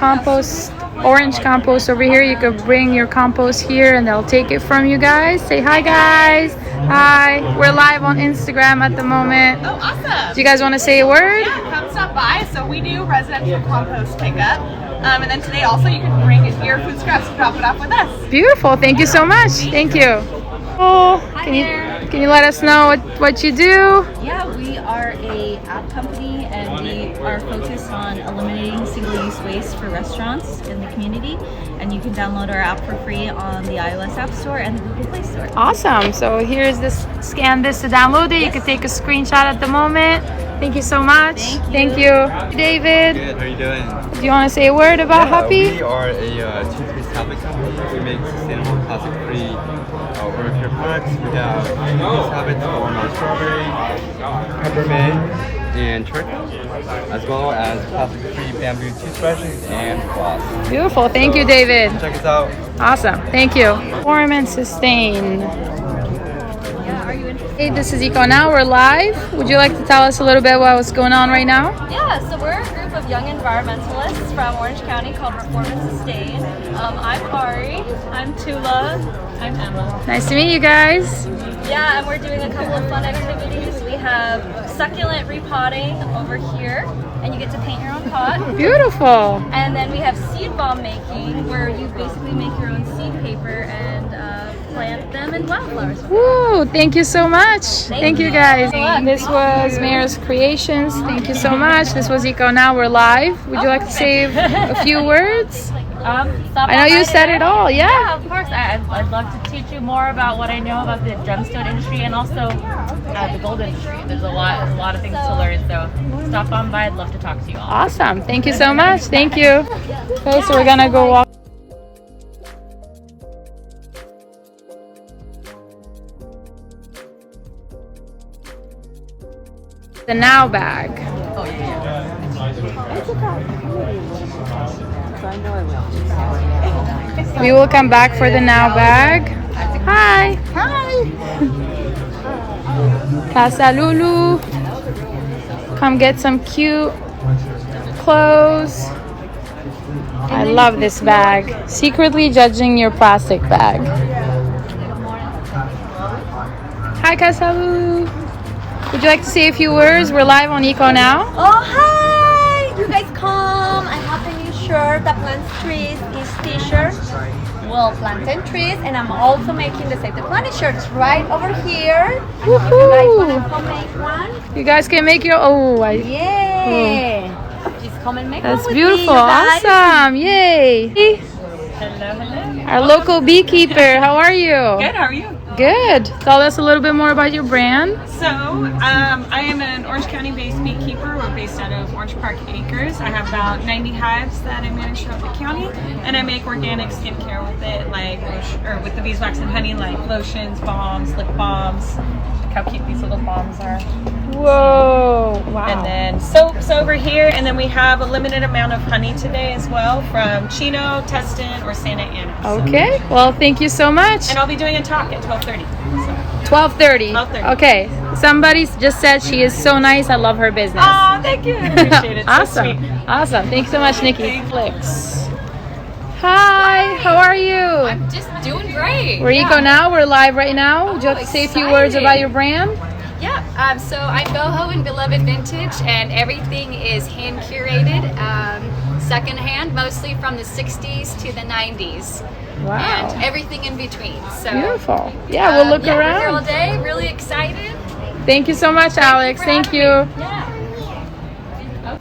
compost, orange compost over here. You could bring your compost here and they'll take it from you guys. Say hi, guys. Hi. We're live on Instagram at the moment. Oh, awesome. Do you guys want to say a word? Yeah, come stop by. So we do residential compost pickup. And then today also you can bring your food scraps and drop it off with us. Beautiful. Thank you so much. Thank you. Oh, can you let us know what you do? Yeah, we are a app company and we are focused on eliminating single-use waste for restaurants in the community. And you can download our app for free on the iOS App Store and the Google Play Store. Awesome. So here's this, scan this to download it. Yes. You can take a screenshot at the moment. Thank you so much. Thank you. David. Good, how are you doing? Do you want to say a word about Huppy? We are a toothpaste tablet company. We make sustainable plastic-free oral care products. We have toothpaste tablets for strawberry, peppermint, and charcoal, as well as plastic-free bamboo toothbrushes and floss. Beautiful. Thank you, David. Check us out. Awesome. Thank you. Form and sustain. Hey, this is Eco Now. We're live. Would you like to tell us a little bit about what's going on right now? Yeah, so we're a group of young environmentalists from Orange County called Reframed Vintage. I'm Ari. I'm Tula. I'm Emma. Nice to meet you guys. Yeah, and we're doing a couple of fun activities. We have succulent repotting over here, and you get to paint your own pot. Beautiful. And then we have seed bomb making, where you basically make your own seed paper and plant them in wildflowers. Woo, thank you so much. Thank you guys. Good luck. This was Meris Creations. Thank you so much. This was Eco Now. We're live. Would you like to say a few words? I know you said it all. Yeah, of course. I'd love to teach you more about what I know about the gemstone industry and also the gold industry. There's a lot of things to learn. So stop on by. I'd love to talk to you all. Awesome. Thank you so much. Thank you. Okay, so we're gonna go walk. The Now bag. We will come back for the Now bag. Hi. Hi. Casa Lulo. Come get some cute clothes. I love this bag. Secretly judging your plastic bag. Hi, Casa Lulo. Would you like to say a few words? We're live on Eco Now. Oh, hi! You guys come. I have a new shirt that plants trees. This t-shirt will plant trees, and I'm also making the Save the Planet shirts right over here. If you guys want to come make one. You guys can make your Yeah. Just come and make one That's with beautiful. me, guys. Awesome. Yay. Hello. Our local beekeeper. How are you? Good, how are you? Good. Tell us a little bit more about your brand. So, I am an Orange County-based beekeeper. We're based out of Orange Park Acres. I have about 90 hives that I manage throughout the county, and I make organic skincare with it, like with the beeswax and honey, like lotions, balms, lip balms. Look how cute these little balms are. Whoa. Wow. And then soaps over here, and then we have a limited amount of honey today as well from Chino, Tustin, or Santa Ana. Okay. Well, thank you so much. And I'll be doing a talk at 12:30. 12:30. 12:30. Okay. Somebody just said she is so nice. I love her business. Oh, thank you. I appreciate it. So Awesome. sweet. Awesome. Thank you so much, Nikki. Thank you. Flicks. Hi. How are you? I'm just doing great. We're Eco Now. We're live right now. Would you like to say a few words exciting. about your brand? Yeah, so I'm Boho Beloved Vintage, and everything is hand curated, secondhand, mostly from the 60s to the 90s. Wow. And everything in between. So Beautiful. Yeah, we'll look We're here all around. day, really excited. Thank you so much, Alex. Thank you. Yeah.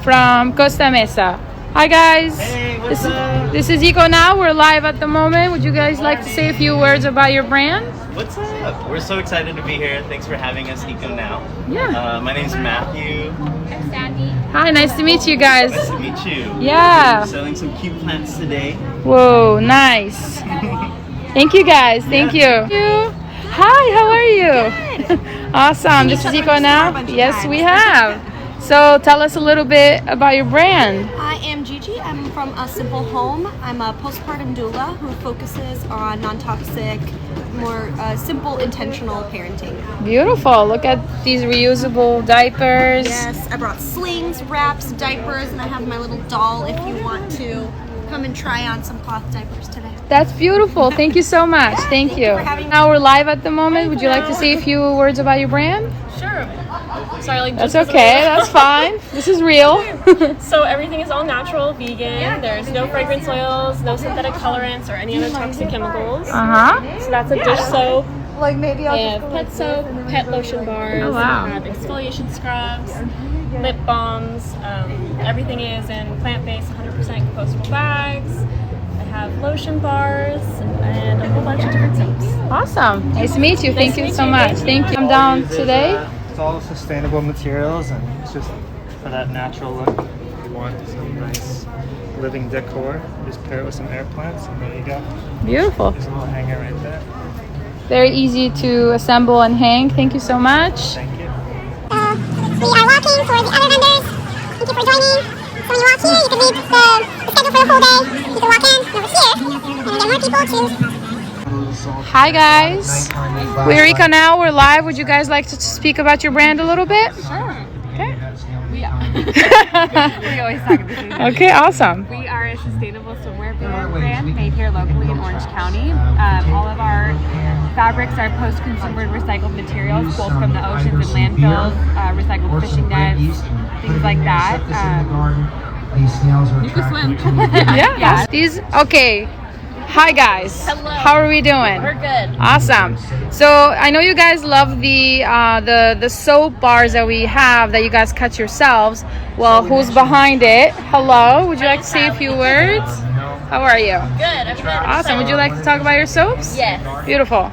From Costa Mesa. Hi, guys. Hey, what's up? This is Eco Now. We're live at the moment. Would you guys like to say a few words about your brand? What's up? We're so excited to be here. Thanks for having us, Eco Now. Yeah. My name's Matthew. I'm Sandy. Hi, nice to meet you guys. Nice to meet you. Yeah. We're selling some cute plants today. Whoa, nice. Thank you, guys. Thank you. Hi, how are you? Awesome. This is Eco Now. Yes, we have. So tell us a little bit about your brand. I am Gigi. I'm from A Simple Home. I'm a postpartum doula who focuses on non-toxic, more simple, intentional parenting. Beautiful. Look at these reusable diapers. Yes, I brought slings, wraps, diapers, and I have my little doll if you want to come and try on some cloth diapers today. That's beautiful. Thank you so much. Thank you. Now we're live at the moment. Would you like to say a few words about your brand? Sure. Sorry, like That's okay. That's fine. This is real. So everything is all natural, vegan. There's no fragrance oils, no synthetic colorants, or any other toxic chemicals. So that's a dish soap. Like maybe I'll We have pet soap, pet lotion bars. Oh, wow. We have exfoliation scrubs, lip balms. Everything is in plant-based, 100% compostable bags. I have lotion bars and a whole bunch of different soaps. Awesome. Nice to meet you. Thank to you meet so you. much. Thank you. I'm down today. It's all sustainable materials, and it's just for that natural look. If you want some nice living decor, just pair it with some air plants, and there you go. Beautiful. There's a little hanger right there. Very easy to assemble and hang. Thank you so much. Thank you. We are walking towards the other vendors. Thank you for joining. So when you walk here, you can read the schedule for the whole day. You can walk in over here, and there are more people too. Hi guys. We're Rika now. We're live. Would you guys like to speak about your brand a little bit? Sure. Okay. We always talk about this. Okay, awesome. We are a sustainable swimwear brand made here locally in Orange County. All of our fabrics are post-consumer recycled materials, pulled from the oceans and landfills, recycled fishing nets, things like that. Nuku Swim. Yeah. These. Okay. Hi guys. Hello. How are we doing? We're good. Awesome. So I know you guys love the soap bars that we have that you guys cut yourselves. Well, who's behind it? Hello. Would you like to say a few words? How are you? Good. I'm good. Awesome. Would you like to talk about your soaps? Yes. Beautiful.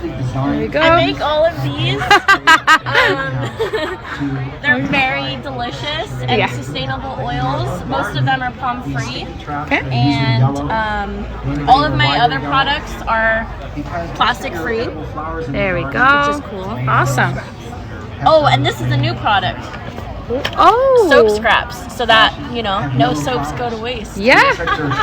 There we go. I make all of these. They're very delicious and sustainable oils. Most of them are palm free. Okay. And all of my other products are plastic free. There we go. Which is cool. Awesome. Oh, and this is a new product. Oh. Soap scraps, so that, you know, no soaps go to waste. Yeah.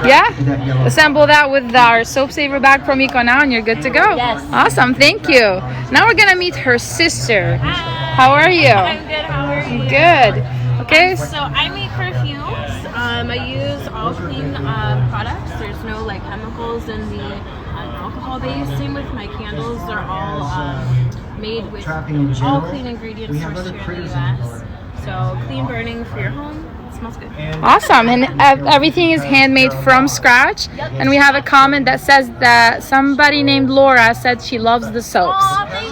Yeah. Assemble that with our soap saver bag from Eco Now and you're good to go. Yes. Awesome. Thank you. Now we're going to meet her sister. Hi. How are you? I'm good. How are you? Good. Okay. So I make perfumes. I use all clean products. There's no like chemicals in the alcohol base. Same with my candles. They're all made with all clean ingredients sourced here in the US. So clean burning for your home. It smells good. Awesome. And everything is handmade from scratch. And we have a comment that says that somebody named Laura said she loves the soaps. Aw, thank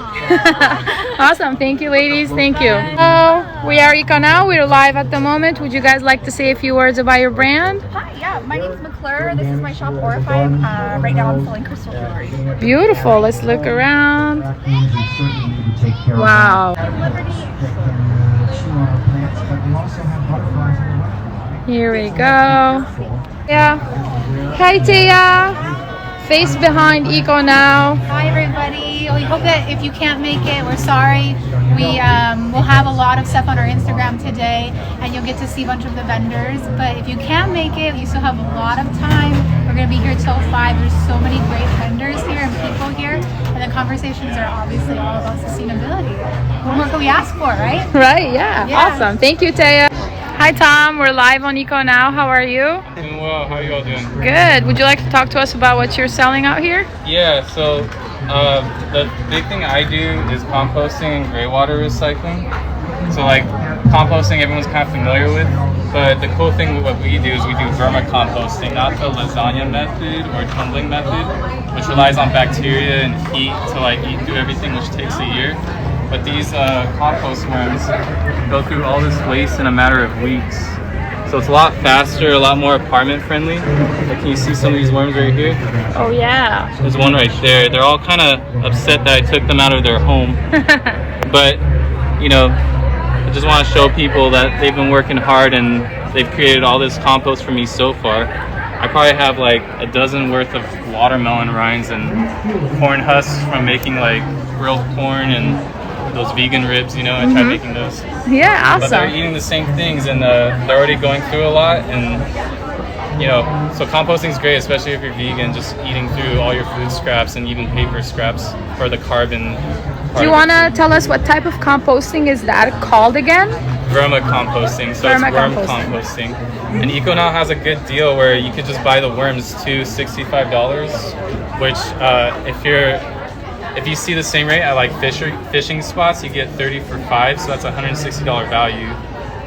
you. Awesome. Thank you, ladies. Thank you. Hello. We are Eco Now. We're live at the moment. Would you guys like to say a few words about your brand? Hi, yeah, my name's McClure. This is my shop, Aurafy. Right now I'm selling crystal jewelry. Beautiful. Let's look around. Wow. Here we go. Yeah. Hi, Tia. Face behind Eco Now. Hi everybody. We hope that if you can't make it, we're sorry. We will have a lot of stuff on our Instagram today and you'll get to see a bunch of the vendors. But if you can't make it, you still have a lot of time. We're going to be here till 5. There's so many great vendors here and people here. And the conversations are obviously all about sustainability. What more can we ask for, right? Right, yeah. Awesome. Thank you, Taya. Hi, Tom. We're live on Eco Now. How are you? Doing well. How are you all doing? Good. Would you like to talk to us about what you're selling out here? Yeah, so the big thing I do is composting and greywater recycling. So like composting everyone's kind of familiar with, but the cool thing with what we do is we do vermicomposting, not the lasagna method or tumbling method, which relies on bacteria and heat to like eat through everything, which takes a year. But these compost worms go through all this waste in a matter of weeks. So it's a lot faster, a lot more apartment friendly. Like, can you see some of these worms right here? Oh yeah. There's one right there. They're all kind of upset that I took them out of their home. But, you know, I just want to show people that they've been working hard and they've created all this compost for me so far. I probably have like a dozen worth of watermelon rinds and corn husks from making like grilled corn and those vegan ribs, you know, I tried making those. Yeah, awesome. But they're eating the same things and they're already going through a lot, and you know, so composting is great, especially if you're vegan, just eating through all your food scraps and even paper scraps for the carbon. Do you want to tell us what type of composting is that called again? vermicomposting, so it's worm composting. And Eco now has a good deal where you could just buy the worms to $65, which if you see the same rate at like fishing spots, you get 30 for 5, so that's $160 value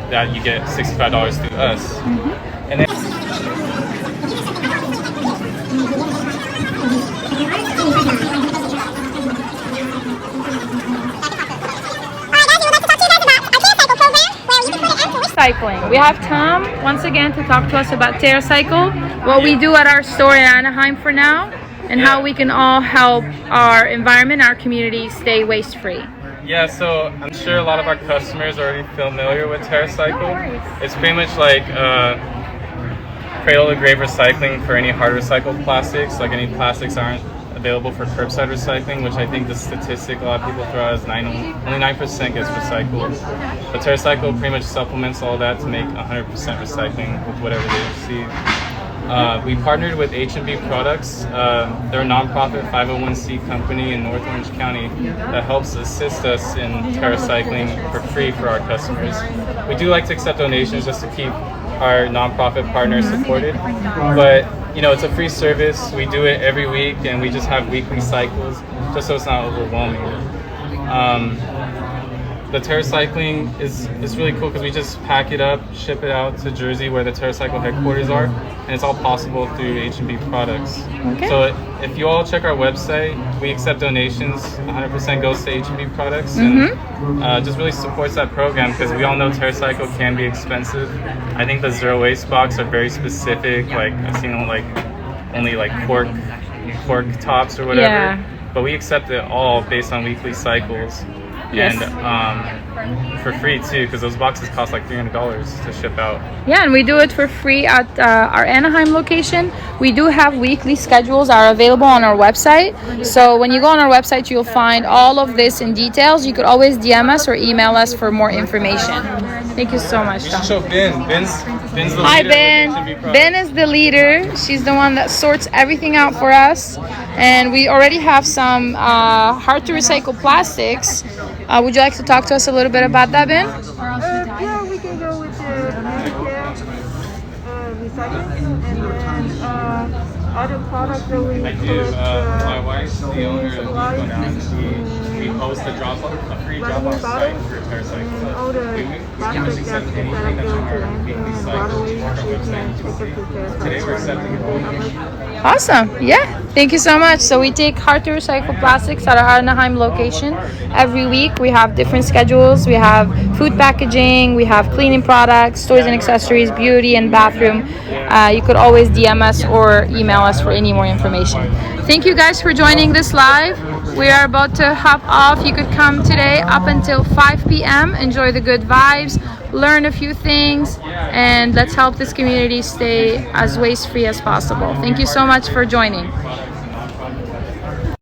that you get $65 through us. And then Recycling. We have Tom once again to talk to us about TerraCycle, what we do at our store in Anaheim for now, and how we can all help our environment, our community stay waste free. yeah, so I'm sure a lot of our customers are already familiar with TerraCycle. It's pretty much like cradle to grave recycling for any hard recycled plastics. Like any plastics aren't available for curbside recycling, which I think the statistic a lot of people throw out is only 9% gets recycled. But TerraCycle pretty much supplements all that to make 100% recycling with whatever they receive. We partnered with H&B ProdEx. They're a nonprofit 501c company in North Orange County that helps assist us in TerraCycling for free for our customers. We do like to accept donations just to keep our nonprofit partners supported, but you know, it's a free service. We do it every week, and we just have weekly cycles, just so it's not overwhelming. The TerraCycling is really cool because we just pack it up, ship it out to Jersey where the TerraCycle headquarters are, and it's all possible through H&B Products. Okay. So if you all check our website, we accept donations. 100% goes to H&B Products, and just really supports that program because we all know TerraCycle can be expensive. I think the zero waste box are very specific. Like I've seen like only like cork tops or whatever. Yeah. But we accept it all based on weekly cycles. Yes. And for free too, because those boxes cost like $300 to ship out. Yeah, and we do it for free at our Anaheim location. We do have weekly schedules that are available on our website. So when you go on our website, you'll find all of this in details. You could always DM us or email us for more information. Thank you so much, Tom. You should show Ben. Ben's the Hi, leader. Ben. Ben is the leader. She's the one that sorts everything out for us. And we already have some hard to recycle plastics. Would you like to talk to us a little bit about that, Ben? Yeah, we can go with the recycling and then other products that we My wife's the owner of Nuku now. We host a free drop-off site for TerraCycle. We pretty much accept anything that's on our weekly cycle on our website. Today we're accepting it. Awesome. Yeah. Thank you so much. So we take hard to recycle plastics at our Anaheim location. Every week we have different schedules. We have food packaging, we have cleaning products, toys and accessories, beauty and bathroom. You could always DM us or email us for any more information. Thank you guys for joining this live. We are about to hop off. You could come today up until 5 p.m. Enjoy the good vibes, learn a few things, and let's help this community stay as waste free as possible. Thank you so much for joining.